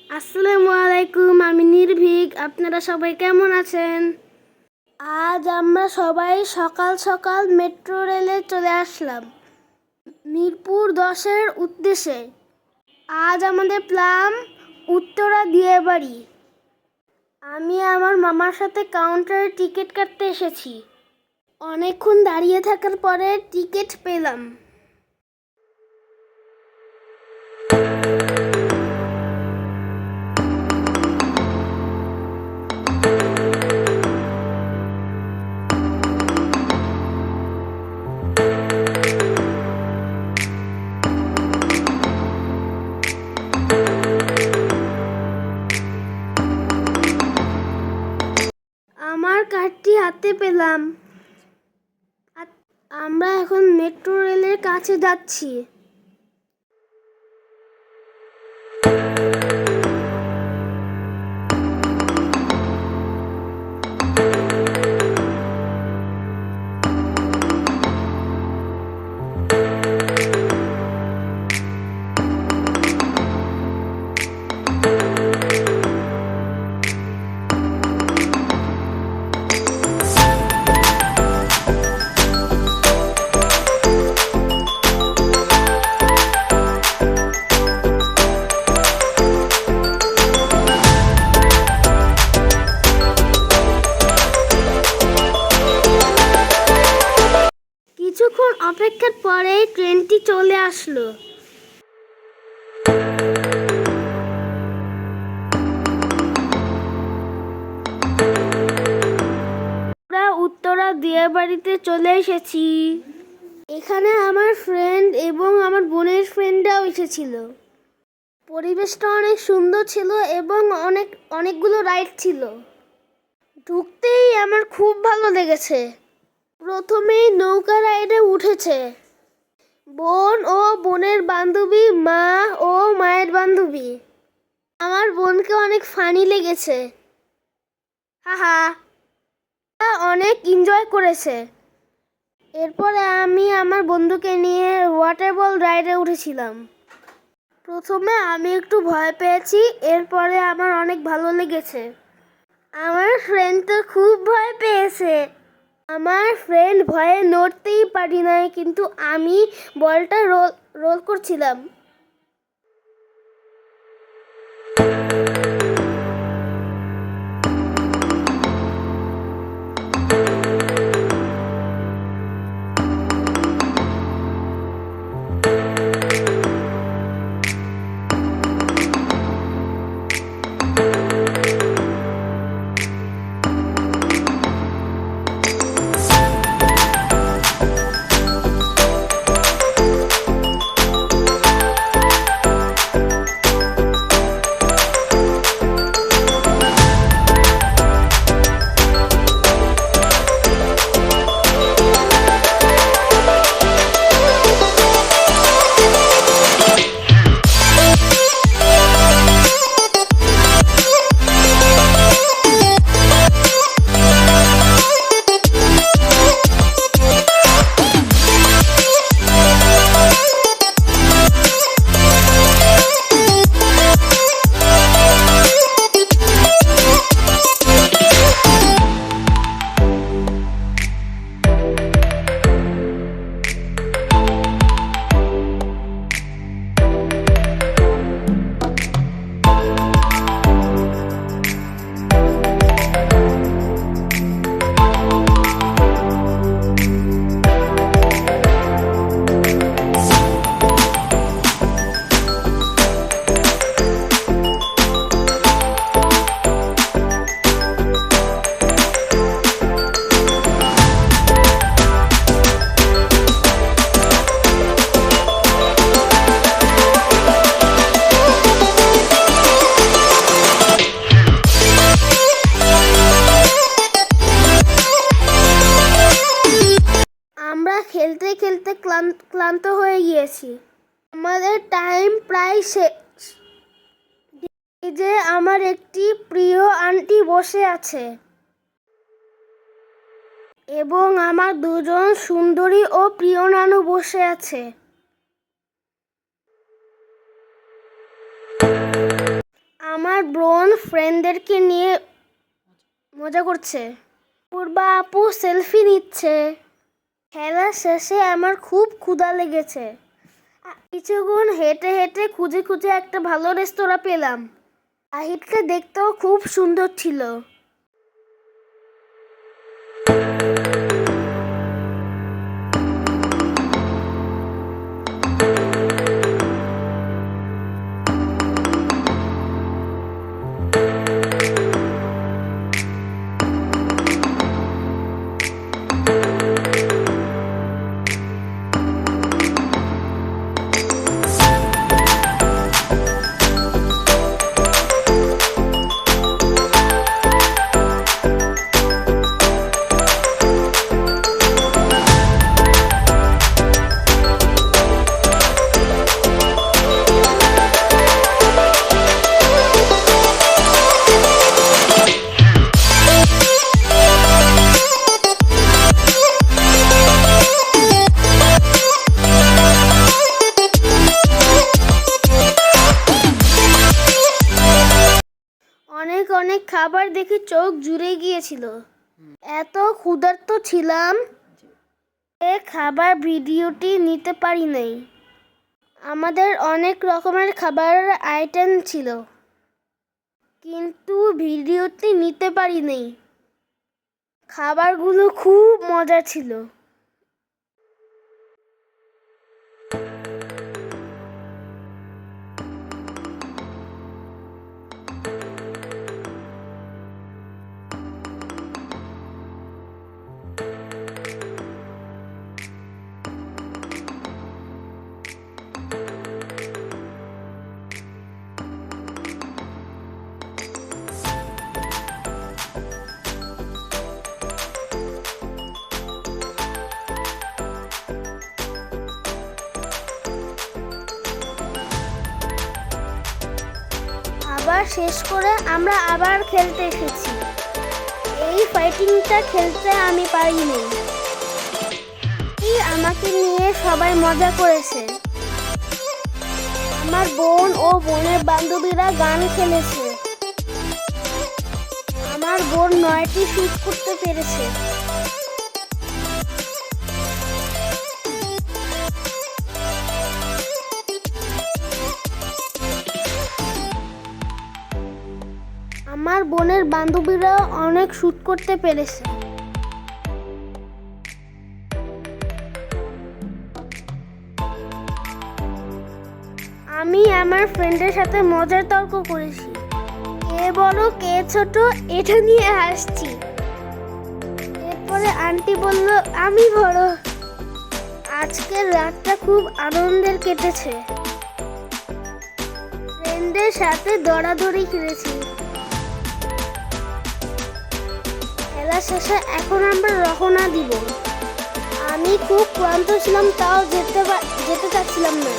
আসসালামু আলাইকুম, আমি নির্ভীক। আপনারা সবাই কেমন আছেন? আজ আমরা সবাই সকাল সকাল মেট্রো রেলে চলে আসলাম মিরপুর 10-এর উদ্দেশ্যে। আজ আমাদের প্ল্যান উত্তরা দিয়ে বাড়ি। আমি আমার মামার সাথে কাউন্টারে টিকিট কাটতে এসেছি। অনেকক্ষণ দাঁড়িয়ে থাকার পরে টিকিট পেলাম। আমার কার্ডটি হাতে পেলাম। আমরা এখন মেট্রো রেলের কাছে যাচ্ছি। কিছুক্ষণ অপেক্ষার পরে ট্রেনটি চলে আসলো। আমরা উত্তরা দিয়ে বাড়িতে চলে এসেছি। এখানে আমার ফ্রেন্ড এবং আমার বোনের ফ্রেন্ডরাও এসেছিল। পরিবেশটা অনেক সুন্দর ছিল এবং অনেকগুলো রাইড ছিল। ঢুকতেই আমার খুব ভালো লেগেছে। প্রথমেই নৌকা রাইডে উঠেছে বোন ও বোনের বান্ধবী, মা ও মায়ের বান্ধবী। আমার বোনকে অনেক ফানি লেগেছে। হাহা, অনেক এনজয় করেছে। এরপরে আমি আমার বন্ধুকে নিয়ে ওয়াটার বল রাইডে উঠেছিলাম। প্রথমে আমি একটু ভয় পেয়েছি, এরপরে আমার অনেক ভালো লেগেছে। আমার ফ্রেন্ড তো খুব ভয় পেয়েছে। আমার ফ্রেন্ড ভয়ে নড়তেই পারি নাই, কিন্তু আমি বলটা রোল করছিলাম। খেলতে খেলতে ক্লান্ত হয়ে গিয়েছি। আমাদের টাইম প্রায় শেষ। এই যে আমার একটি প্রিয় আন্টি বসে আছে এবং আমার দুজন সুন্দরী ও প্রিয় নানু বসে আছে। আমার আমার বোন ফ্রেন্ডদেরকে নিয়ে মজা করছে। পূর্বা আপু সেলফি নিচ্ছে। খেলা শেষে আমার খুব ক্ষুধা লেগেছে। কিছুক্ষণ হেঁটে হেঁটে খুঁজে খুঁজে একটা ভালো রেস্তোরাঁ পেলাম। আহিদটা দেখতেও খুব সুন্দর ছিল। অনেক অনেক খাবার দেখে চোখ জুড়ে গিয়েছিল। এত ক্ষুধার্ত ছিলাম এ খাবার ভিডিওটি নিতে পারি নাই। আমাদের অনেক রকমের খাবারের আইটেম ছিল, কিন্তু ভিডিওটি নিতে পারি নাই। খাবারগুলো খুব মজা ছিল। আবার শেষ করে আমরা আবার খেলতে এসেছি। এই ফাইটিংটা খেলতে আমি পারিনি। আমাকে নিয়ে সবাই মজা করেছে। আমার বোন ও বোনের বান্ধবীরা গান খেলেছে। আমার বোন 9টি শুট করতে পেরেছে। আমার বোনের বান্ধবীরা অনেক শুট করতে পেরেছে। আমি আমার ফ্রেন্ডের সাথে মজার তর্ক করেছি। কে বড় কে ছোট এটা নিয়ে হাসছি। এরপরে আন্টি বলল আমি বড়। আজকের রাতটা খুব আনন্দের কেটেছে। ফ্রেন্ডের সাথে দৌড়াদৌড়ি খেলেছি। খেলা শেষে এখন আমরা রওনা দিব। আমি খুব ক্লান্ত ছিলাম, তাও যেতে চাচ্ছিলাম না।